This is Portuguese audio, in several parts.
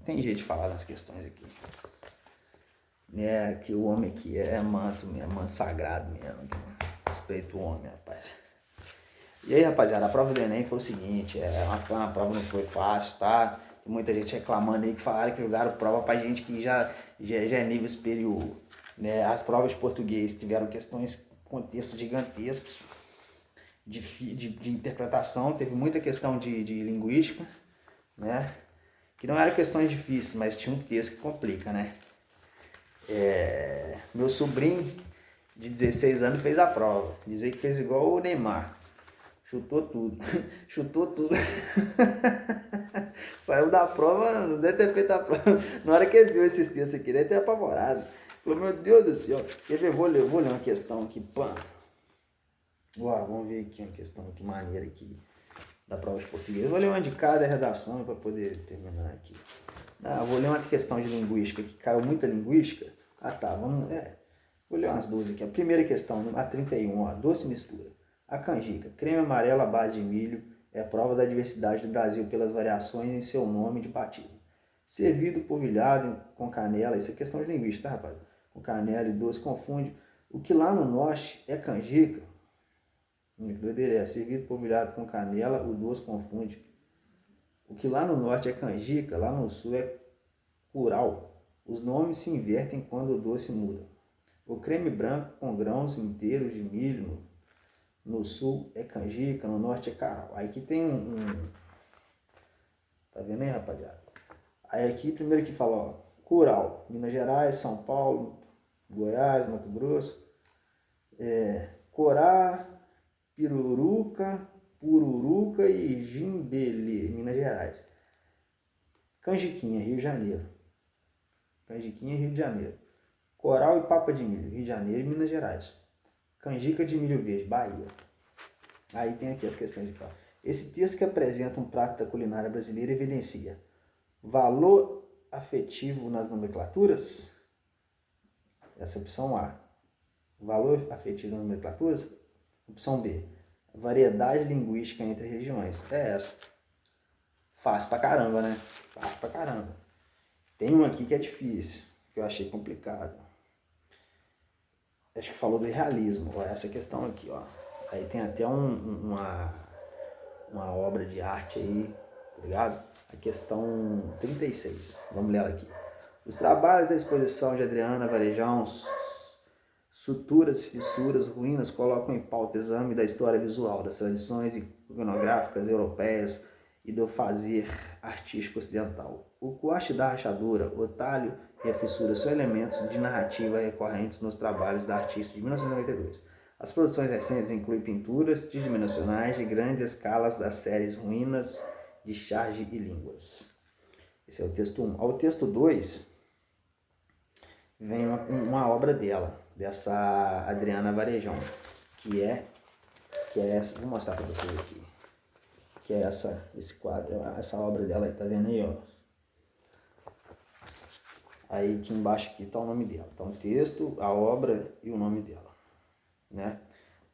Tem jeito de falar nas questões aqui. Que o homem aqui é manto mesmo, manto sagrado mesmo. Respeito o homem, rapaz. E aí, rapaziada, a prova do Enem foi o seguinte, uma prova não foi fácil, tá? Tem muita gente reclamando aí que falaram que jogaram prova pra gente que já é nível superior. Né? As provas de português tiveram questões, contextos gigantescos de interpretação, teve muita questão de linguística, né? Que não eram questões difíceis, mas tinha um texto que complica, né? Meu sobrinho de 16 anos fez a prova, dizer que fez igual o Neymar, chutou tudo, chutou tudo. Saiu da prova, não deve ter feito a prova. Na hora que ele viu esses textos aqui, ele deve ter apavorado. Falou, meu Deus do céu. Quer ver? Vou ler uma questão aqui. Pã. Uau, vamos ver aqui uma questão que maneira aqui da prova de português. Eu vou ler uma de cada redação para poder terminar aqui. Vou ler uma questão de linguística que caiu muita linguística. Tá, vamos. Vou ler umas duas aqui. A primeira questão, a 31, ó, doce mistura. A canjica, creme amarelo à base de milho, é a prova da diversidade do Brasil pelas variações em seu nome de batismo. Servido polvilhado com canela, isso é questão de linguística, tá, rapaz? Com canela e doce confunde. O que lá no norte é canjica, doideira é, servido polvilhado com canela, o doce confunde. O que lá no norte é canjica, lá no sul é curau. Os nomes se invertem quando o doce muda. O creme branco com grãos inteiros de milho, no sul é canjica, no norte é carau. Aí aqui tem tá vendo aí, rapaziada? Aí aqui, primeiro que fala, ó, curau, Minas Gerais, São Paulo, Goiás, Mato Grosso, Corá, Piruruca, Pururuca e Jimbelê, Minas Gerais. Canjiquinha, Rio de Janeiro. Canjiquinha, Rio de Janeiro. Coral e papa de milho, Rio de Janeiro e Minas Gerais. Canjica de milho verde, Bahia. Aí tem aqui as questões aqui, ó. Esse texto que apresenta um prato da culinária brasileira evidencia valor afetivo nas nomenclaturas? Essa é a opção A. Valor afetivo nas nomenclaturas? Opção B. Variedade linguística entre regiões. É essa. Fácil pra caramba, né? Fácil pra caramba. Tem uma aqui que é difícil, que eu achei complicado. Acho que falou do realismo. Ó, essa questão aqui, ó. Aí tem até uma obra de arte aí, tá ligado? A questão 36. Vamos ler ela aqui. Os trabalhos da exposição de Adriana Varejão, suturas, fissuras, ruínas, colocam em pauta o exame da história visual, das tradições iconográficas europeias e do fazer artístico ocidental. O corte da rachadura, o talho e a fissura são elementos de narrativa recorrentes nos trabalhos da artista de 1992. As produções recentes incluem pinturas tridimensionais de grandes escalas das séries Ruínas de Charge e Línguas. Esse é o texto 1. Ao texto 2, vem uma obra dessa Adriana Varejão, que é essa, vou mostrar para vocês aqui, que é esse quadro, essa obra dela, tá vendo aí, ó? Aí aqui embaixo aqui tá o nome dela, então o texto, a obra e o nome dela, né?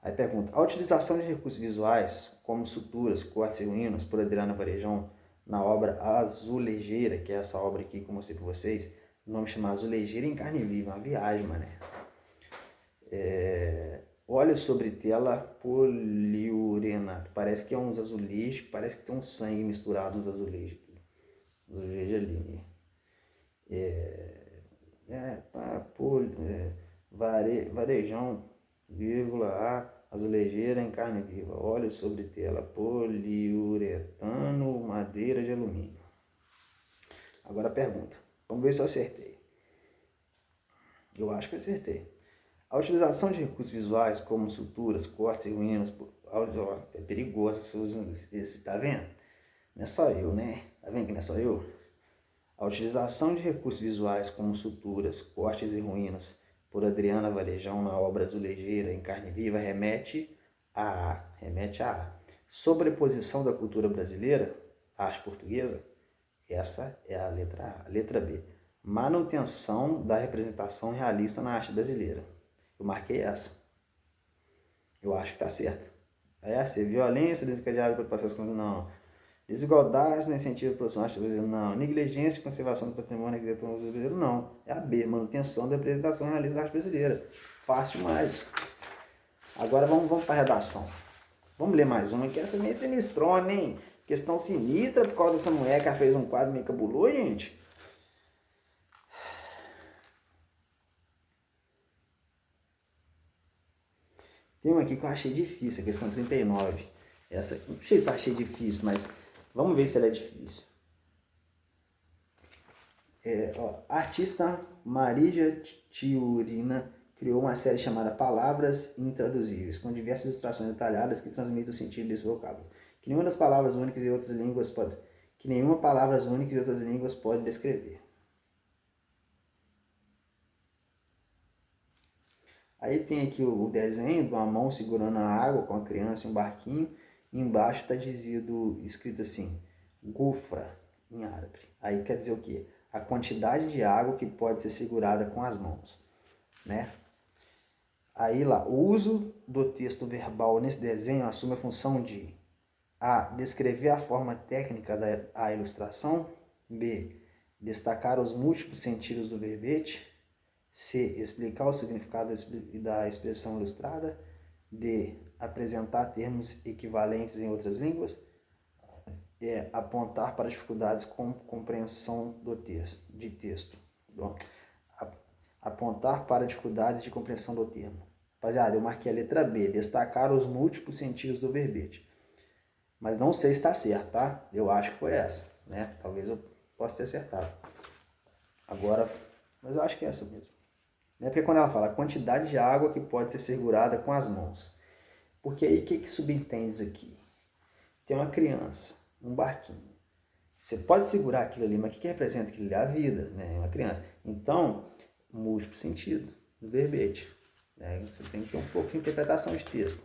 Aí pergunta, a utilização de recursos visuais, como suturas, cortes e ruínas, por Adriana Varejão, na obra Azulejeira, que é essa obra aqui que eu mostrei para vocês, o nome chama Azulejeira em Carne Viva, uma viagem, mané. Óleo sobre tela poliurenato, parece que é uns azulejos, parece que tem um sangue misturado nos azulejos. Azulejo ali, varejão, vírgula, azulejeira em carne viva, óleo sobre tela, poliuretano, madeira de alumínio. Agora a pergunta, vamos ver se eu acertei. Eu acho que acertei. A utilização de recursos visuais como suturas, cortes e ruínas, é perigoso esse, tá vendo? Não é só eu, né? Tá vendo que não é só eu? A utilização de recursos visuais como suturas, cortes e ruínas por Adriana Varejão na obra Azulejeira em Carne Viva remete a sobreposição da cultura brasileira à arte portuguesa. Essa é a letra A. A letra B. Manutenção da representação realista na arte brasileira. Eu marquei essa. Eu acho que tá certo. Violência desencadeada pelo processo. Não. Desigualdade no incentivo à produção brasileira, não. Negligência de conservação do patrimônio arquitetônico brasileiro, não. É a B, manutenção da apresentação realista da arte brasileira. Fácil demais. Agora vamos para a redação. Vamos ler mais uma, que essa meio sinistrona, hein? Questão sinistra por causa dessa mulher que fez um quadro meio cabuloso, gente. Tem uma aqui que eu achei difícil, a questão 39. Essa, não sei se eu achei difícil, mas vamos ver se ela é difícil. A artista Marija Tiurina criou uma série chamada Palavras Intraduzíveis, com diversas ilustrações detalhadas que transmitem o sentido desses vocábulos. Que nenhuma palavras únicas e outras línguas pode descrever. Aí tem aqui o desenho de uma mão segurando a água com a criança e um barquinho. E embaixo está escrito assim, gufra, em árabe. Aí quer dizer o quê? A quantidade de água que pode ser segurada com as mãos, né? Aí lá, o uso do texto verbal nesse desenho assume a função de A. Descrever a forma técnica da ilustração. B. Destacar os múltiplos sentidos do verbete. C. Explicar o significado da expressão ilustrada. D. Apresentar termos equivalentes em outras línguas. Apontar para dificuldades com compreensão de texto. Bom, apontar para dificuldades de compreensão do termo. Rapaziada, eu marquei a letra B, destacar os múltiplos sentidos do verbete. Mas não sei se está certo, tá? Eu acho que foi essa, né? Talvez eu possa ter acertado. Agora, mas eu acho que é essa mesmo. Porque quando ela fala a quantidade de água que pode ser segurada com as mãos. Porque aí o que subentende isso aqui? Tem uma criança, um barquinho. Você pode segurar aquilo ali, mas o que representa aquilo ali? A vida, né? Uma criança. Então, múltiplo sentido do verbete. Né? Você tem que ter um pouco de interpretação de texto.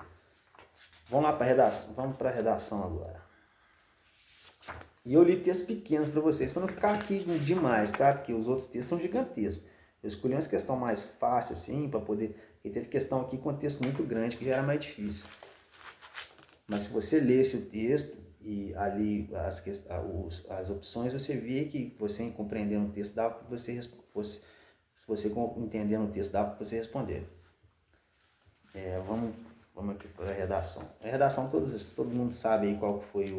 Vamos lá para a redação. Vamos para a redação agora. E eu li textos pequenos para vocês, para não ficar aqui demais, tá? Porque os outros textos são gigantescos. Eu escolhi umas questões mais fáceis, assim, para poder... E teve questão aqui com um texto muito grande, que já era mais difícil. Mas se você lesse o texto e ali as opções, você via que você compreendendo o texto, dava para você entendendo o texto, dava para você responder. Vamos aqui para a redação. A redação, todo mundo sabe aí qual foi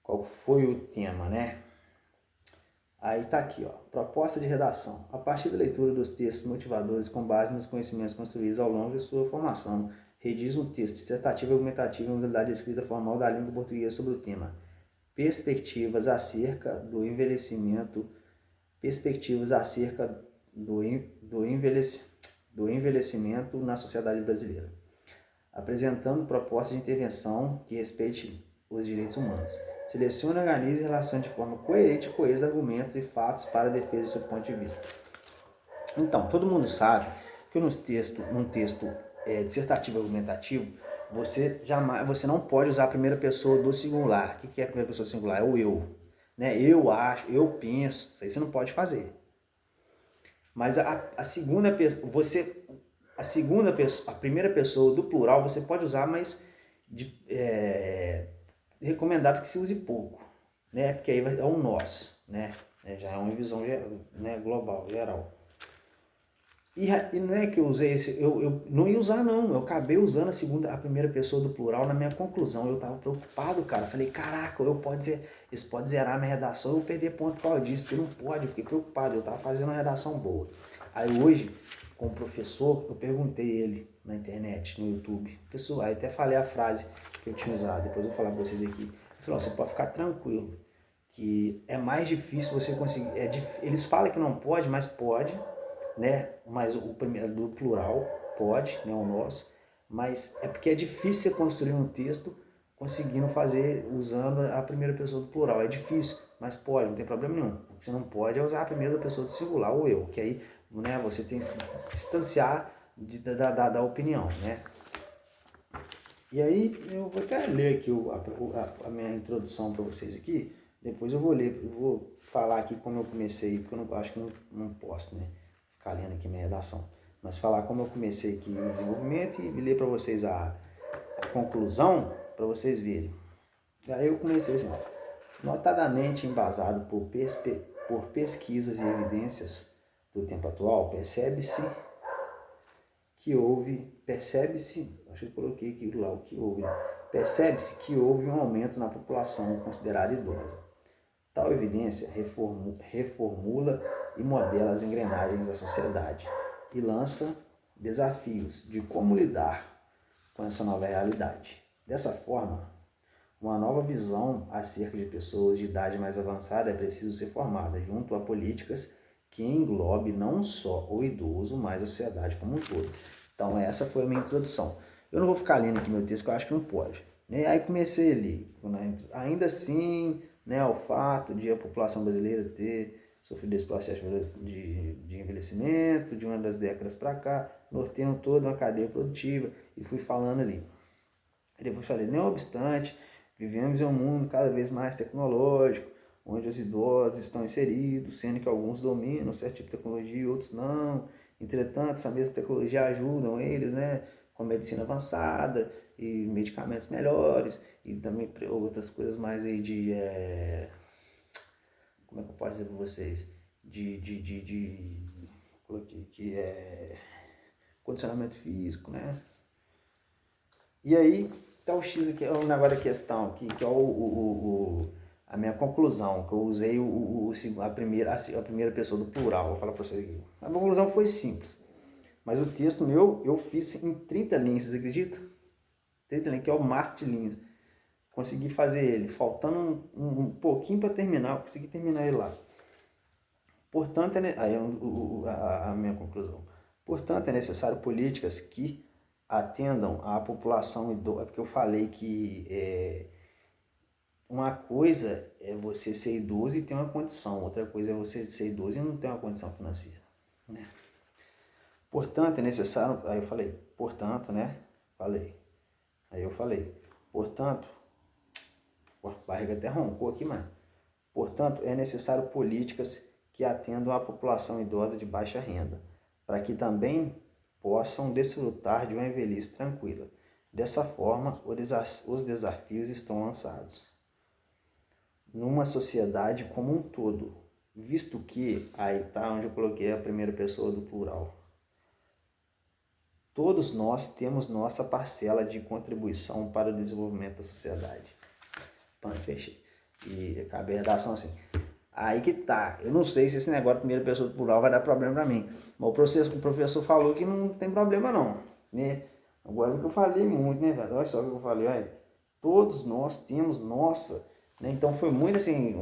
qual foi o tema, né? Aí tá aqui, ó, proposta de redação. A partir da leitura dos textos motivadores com base nos conhecimentos construídos ao longo de sua formação, rediz um texto dissertativo e argumentativo em modalidade de escrita formal da língua portuguesa sobre o tema perspectivas acerca do envelhecimento na sociedade brasileira, apresentando propostas de intervenção que respeite os direitos humanos. Selecione, organize e relacione de forma coerente e coesa argumentos e fatos para a defesa do seu ponto de vista. Então, todo mundo sabe que num texto dissertativo argumentativo, você não pode usar a primeira pessoa do singular. O que é a primeira pessoa do singular? É o eu. Né? Eu acho, eu penso, isso aí você não pode fazer. Mas a primeira pessoa do plural você pode usar, mas recomendado que se use pouco, né? Porque aí é um nós, né? Já é uma visão global, geral. E não é que eu usei esse, eu não ia usar não, eu acabei usando a primeira pessoa do plural na minha conclusão. Eu tava preocupado, cara. Falei, caraca, isso pode zerar a minha redação, eu vou perder ponto por causa disso, porque não pode, eu fiquei preocupado, eu tava fazendo uma redação boa. Aí hoje, com o professor, eu perguntei ele na internet, no YouTube. Pessoal, aí até falei a frase que eu tinha usado, depois eu vou falar pra vocês aqui. Ele falou, você pode ficar tranquilo, que é mais difícil você conseguir, eles falam que não pode, mas pode, né? Mas o primeiro do plural pode, né? O nosso, mas é porque é difícil você construir um texto conseguindo fazer usando a primeira pessoa do plural. É difícil, mas pode, não tem problema nenhum. O que você não pode é usar a primeira pessoa do singular, ou eu, que aí, né, você tem que distanciar da opinião, né? E aí eu vou até ler aqui a minha introdução para vocês aqui. Depois eu vou falar aqui como eu comecei, porque eu acho que não posso, né? Ficar lendo aqui minha redação. Mas falar como eu comecei aqui o desenvolvimento e ler para vocês a conclusão, para para vocês verem. Aí eu comecei assim, notadamente embasado por pesquisas e evidências do tempo atual, acho que eu coloquei aqui lá o que houve, percebe-se que houve um aumento na população considerada idosa. Tal evidência reformula e modela as engrenagens da sociedade e lança desafios de como lidar com essa nova realidade. Dessa forma, uma nova visão acerca de pessoas de idade mais avançada é preciso ser formada, junto a políticas que englobe não só o idoso, mas a sociedade como um todo. Então essa foi a minha introdução. Eu não vou ficar lendo aqui meu texto, porque eu acho que não pode. Aí comecei ali, ainda assim, né, o fato de a população brasileira ter sofrido esse processo de envelhecimento, de uma das décadas para cá, norteiam toda uma cadeia produtiva, e fui falando ali. E depois falei, não obstante, vivemos em um mundo cada vez mais tecnológico, onde os idosos estão inseridos, sendo que alguns dominam certo tipo de tecnologia e outros não. Entretanto, essa mesma tecnologia ajuda eles, né, com medicina avançada e medicamentos melhores e também outras coisas mais aí como é que eu posso dizer para vocês? Coloquei que condicionamento físico, né? E aí, tá o X aqui, é um negócio da questão aqui, que é a minha conclusão, que eu usei a primeira pessoa do plural, vou falar para vocês aqui. A conclusão foi simples, mas o texto meu eu fiz em 30 linhas, vocês acreditam? 30 linhas, que é o máximo de linhas. Consegui fazer ele, faltando um pouquinho para terminar, eu consegui terminar ele lá. Portanto, aí a minha conclusão. Portanto, é necessário políticas que atendam à população idosa, porque eu falei que uma coisa é você ser idoso e ter uma condição, outra coisa é você ser idoso e não ter uma condição financeira, né? Portanto, é necessário, aí eu falei, portanto, né? Aí eu falei, portanto, a barriga até roncou aqui, mano. Portanto, é necessário políticas que atendam à população idosa de baixa renda, para que também possam desfrutar de uma velhice tranquila. Dessa forma, os desafios estão lançados numa sociedade como um todo, visto que, aí tá onde eu coloquei a primeira pessoa do plural, todos nós temos nossa parcela de contribuição para o desenvolvimento da sociedade. Fechei. E acabei a redação assim. Aí que tá, eu não sei se esse negócio de primeira pessoa do plural vai dar problema pra mim, mas o professor falou que não tem problema não, né? Agora o que eu falei muito, né, velho? Olha só o que eu falei, olha, todos nós temos nossa, né? Então foi muito assim,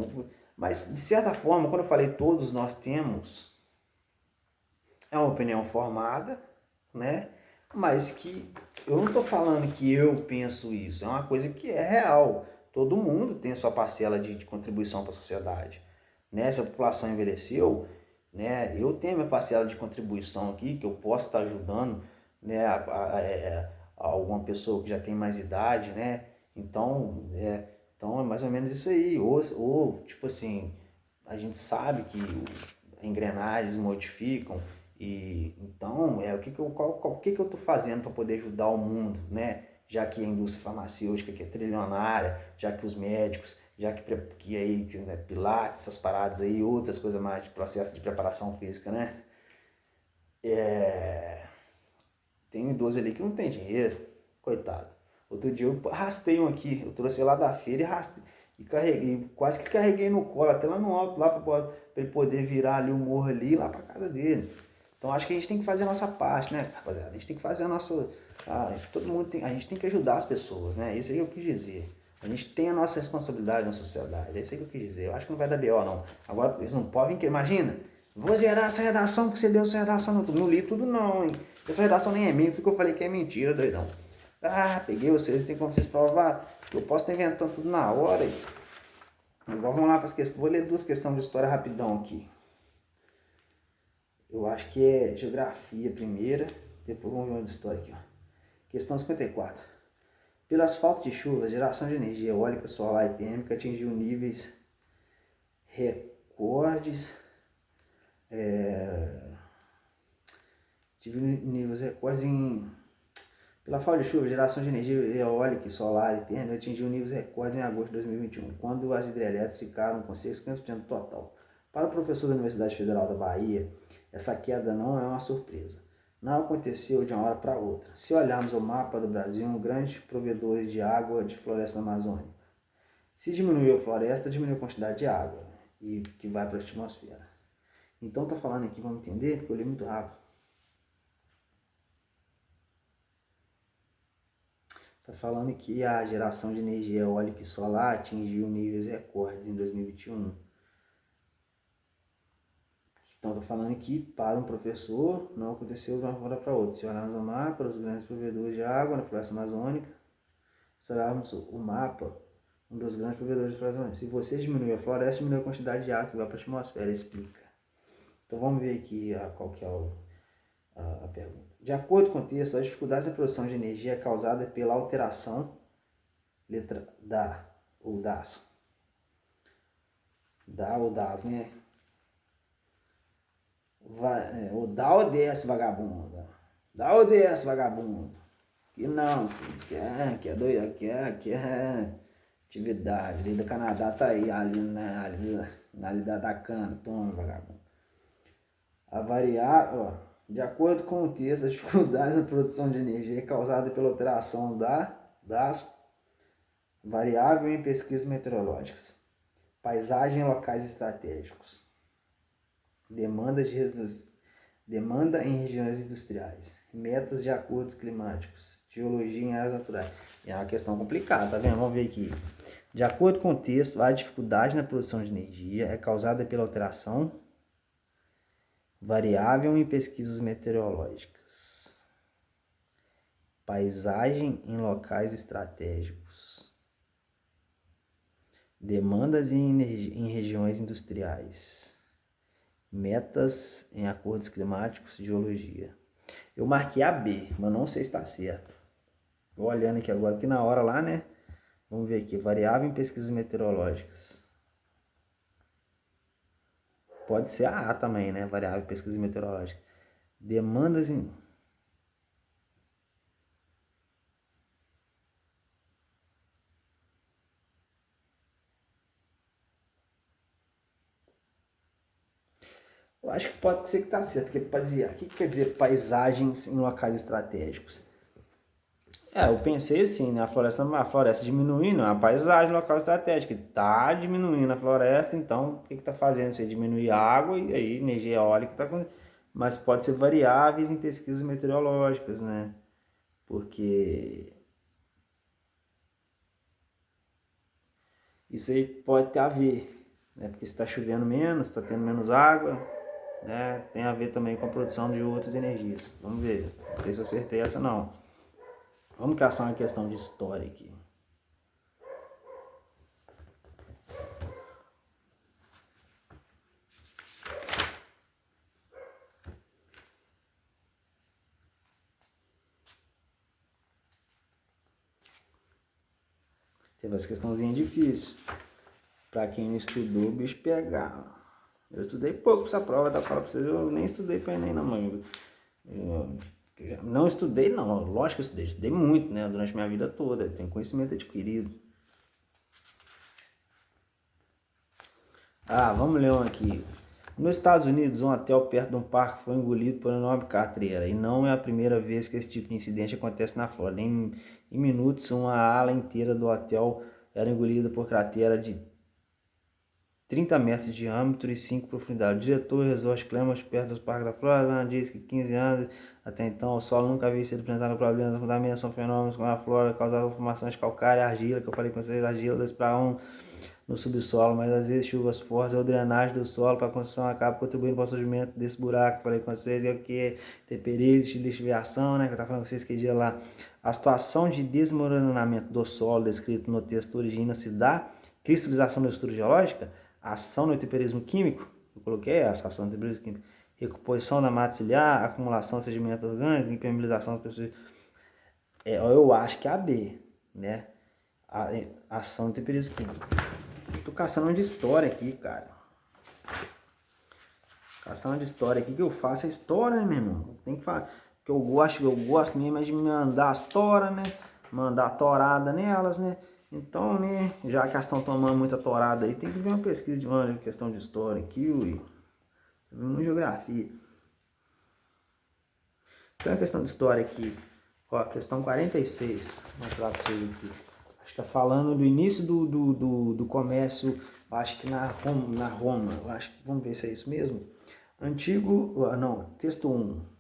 mas de certa forma, quando eu falei todos nós temos, é uma opinião formada, né? Mas que eu não estou falando que eu penso isso, é uma coisa que é real. Todo mundo tem a sua parcela de contribuição para a sociedade, né? Se a população envelheceu, né? Eu tenho a minha parcela de contribuição aqui, que eu posso estar ajudando, né? A alguma pessoa que já tem mais idade, né? Então é mais ou menos isso aí. Ou tipo assim, a gente sabe que engrenagens modificam. E então, o que eu estou fazendo para poder ajudar o mundo, né? Já que a indústria farmacêutica que é trilionária, já que os médicos, já que aí né, pilates, essas paradas aí, outras coisas mais de processo de preparação física, né? Tem um idoso ali que não tem dinheiro, coitado. Outro dia eu arrastei um aqui, eu trouxe lá da feira e arrastei. E carreguei, quase que carreguei no colo, até lá no alto, lá para ele poder virar ali o morro ali, lá para casa dele. Então acho que a gente tem que fazer a nossa parte, né, rapaziada? A gente tem que fazer a nossa. Todo mundo tem, a gente tem que ajudar as pessoas, né? Isso aí eu quis dizer. A gente tem a nossa responsabilidade na sociedade. É isso aí que eu quis dizer. Eu acho que não vai dar BO, não. Agora, eles não podem que. Imagina, vou zerar essa redação que você deu essa redação. Não li tudo, não, hein? Essa redação nem é minha, tudo que eu falei que é mentira, doidão. Peguei vocês, tem como vocês provar. Eu posso estar inventando tudo na hora. Agora vamos lá para as questões. Vou ler duas questões de história rapidão aqui. Eu acho que é geografia primeira, depois vamos ver uma de história aqui. Ó. Questão 54. Pelas faltas de chuva, a geração de energia eólica, solar e térmica atingiu níveis recordes. Tive níveis recordes em Pela falta de chuva, a geração de energia eólica, solar e térmica atingiu níveis recordes em agosto de 2021, quando as hidrelétricas ficaram com 50% do total. Para o professor da Universidade Federal da Bahia, essa queda não é uma surpresa. Não aconteceu de uma hora para outra. Se olharmos o mapa do Brasil, um grande provedor de água de floresta amazônica. Se diminuiu a floresta, diminuiu a quantidade de água e que vai para a atmosfera. Então tá falando aqui, vamos entender, porque eu li muito rápido. Tá falando que a geração de energia eólica e solar atingiu níveis recordes em 2021. Então, estou falando que para um professor não aconteceu de uma hora para outra. Se olharmos o mapa dos grandes provedores de água na floresta amazônica, se olharmos o mapa, um dos grandes provedores de floresta amazônica. Se você diminuir a floresta, diminui a quantidade de água que vai para a atmosfera, explica. Então, vamos ver aqui qual que é a pergunta. De acordo com o texto, as dificuldades da produção de energia é causada pela alteração, letra da ou das, né? O dá ou desce, vagabundo. Dá ou desce, vagabundo. Que não, filho. Que é atividade. Ali do Canadá tá aí, ali da cana. Toma, vagabundo. A variável, ó, de acordo com o texto, as dificuldades da produção de energia é causada pela alteração das variáveis em pesquisas meteorológicas, paisagem em locais estratégicos, demanda em regiões industriais, metas de acordos climáticos, geologia em áreas naturais. É uma questão complicada, tá vendo? Vamos ver aqui. De acordo com o texto, a dificuldade na produção de energia é causada pela alteração variável em pesquisas meteorológicas, paisagem em locais estratégicos, demandas em regiões industriais, metas em acordos climáticos, geologia. Eu marquei a B, mas não sei se está certo. Vou olhando aqui agora, que na hora lá, né? Vamos ver aqui, variável em pesquisas meteorológicas. Pode ser a A também, né? Variável em pesquisas meteorológicas. Demandas em... Eu acho que pode ser que tá certo, porque o que quer dizer paisagens em locais estratégicos? Eu pensei assim, né? A floresta diminuindo, a paisagem local estratégica tá diminuindo a floresta, então o que tá fazendo? Você diminuir a água e aí energia eólica tá acontecendo. Mas pode ser variáveis em pesquisas meteorológicas, né? Porque isso aí pode ter a ver, né? Porque se está chovendo menos, está tendo menos água, né? Tem a ver também com a produção de outras energias. Vamos ver. Não sei se eu acertei essa não. Vamos caçar uma questão de história aqui. Teve essa questãozinha difícil. Pra quem não estudou, o bicho pegava. Eu estudei pouco pra essa prova, tá? Fala pra vocês, eu nem estudei pra Enem não, mãe. Não estudei não, lógico que eu estudei muito, né? Durante minha vida toda, eu tenho conhecimento adquirido. Vamos ler um aqui. Nos Estados Unidos, um hotel perto de um parque foi engolido por uma enorme cratera. E não é a primeira vez que esse tipo de incidente acontece na Flórida. Em minutos, uma ala inteira do hotel era engolida por cratera de 30 metros de diâmetro e 5 de profundidade. O diretor do resort Clements, perto dos parques da Flórida, diz que 15 anos até então o solo nunca havia sido apresentado problemas. Os fundamentos são fenômenos como a Flórida causavam formações de calcário e argila, que eu falei com vocês, argila 2:1 no subsolo, mas às vezes chuvas fortes ou drenagem do solo para a construção acaba contribuindo para o surgimento desse buraco. Falei com vocês, é o que tem período de lixiviação, né? Que eu estava falando com vocês que dia lá. A situação de desmoronamento do solo descrito no texto origina-se da cristalização da estrutura geológica, ação no temperismo químico, eu coloquei essa ação no temperismo químico, recomposição da mata ciliar, acumulação de sedimentos orgânicos, impermeabilização das pessoas. Eu acho que é a B, né? A ação no temperismo químico. Tô caçando de história aqui, cara. Caçando de história aqui, que eu faço é história, né, meu irmão? Tem que falar. que eu gosto mesmo é de mandar as toras, né? Mandar torada nelas, né? Então, né, já que elas estão tomando muita torada aí, tem que ver uma pesquisa de uma questão de história aqui, ui. Uma geografia. Tem uma questão de história aqui. Ó, questão 46. Vou mostrar para vocês aqui. Acho que tá falando do início do comércio, acho que na Roma. Acho que, vamos ver se é isso mesmo. Antigo, não, texto 1.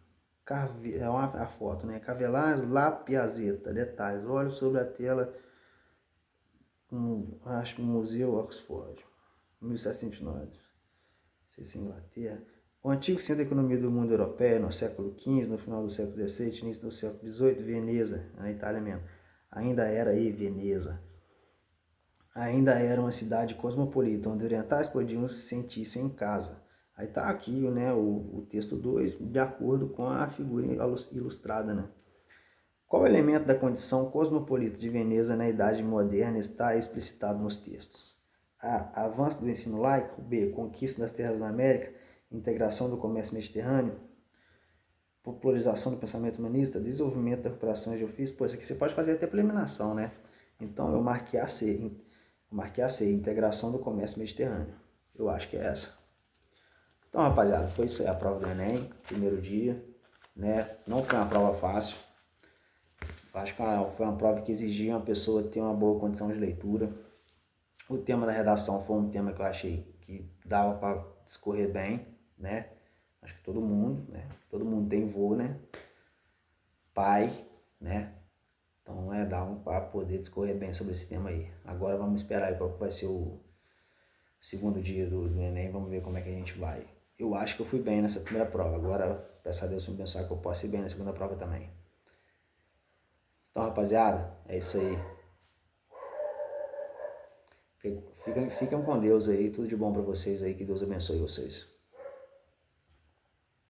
É a foto, né? Cavelas La Piazzetta. Detalhes. Olho sobre a tela. Acho que Museu Oxford. 1709. Não sei se é Inglaterra. O antigo centro da economia do mundo europeu, no século XV, no final do século XVII, início do século XVIII, Veneza, na Itália mesmo, ainda era aí Veneza. Ainda era uma cidade cosmopolita, onde orientais podiam se sentir-se em casa. Aí tá aqui, né, o texto 2, de acordo com a figura ilustrada, né? Qual elemento da condição cosmopolita de Veneza na Idade Moderna está explicitado nos textos? A. Avanço do ensino laico. B. Conquista das terras da América. Integração do comércio mediterrâneo. Popularização do pensamento humanista. Desenvolvimento das operações de ofício. Pô, isso aqui você pode fazer até por eliminação, né? Então eu marquei a C. Integração do comércio mediterrâneo. Eu acho que é essa. Então, rapaziada, foi isso aí a prova do Enem, primeiro dia, né? Não foi uma prova fácil. Acho que foi uma prova que exigia uma pessoa ter uma boa condição de leitura. O tema da redação foi um tema que eu achei que dava para discorrer bem, né? Acho que todo mundo, né? Todo mundo tem vô, né? Pai, né? Então dava para poder discorrer bem sobre esse tema aí. Agora vamos esperar aí qual vai ser o segundo dia do Enem, vamos ver como é que a gente vai. Eu acho que eu fui bem nessa primeira prova. Agora, peço a Deus me abençoar que eu possa ir bem na segunda prova também. Então, rapaziada, é isso aí. Fiquem com Deus aí, tudo de bom para vocês aí, que Deus abençoe vocês.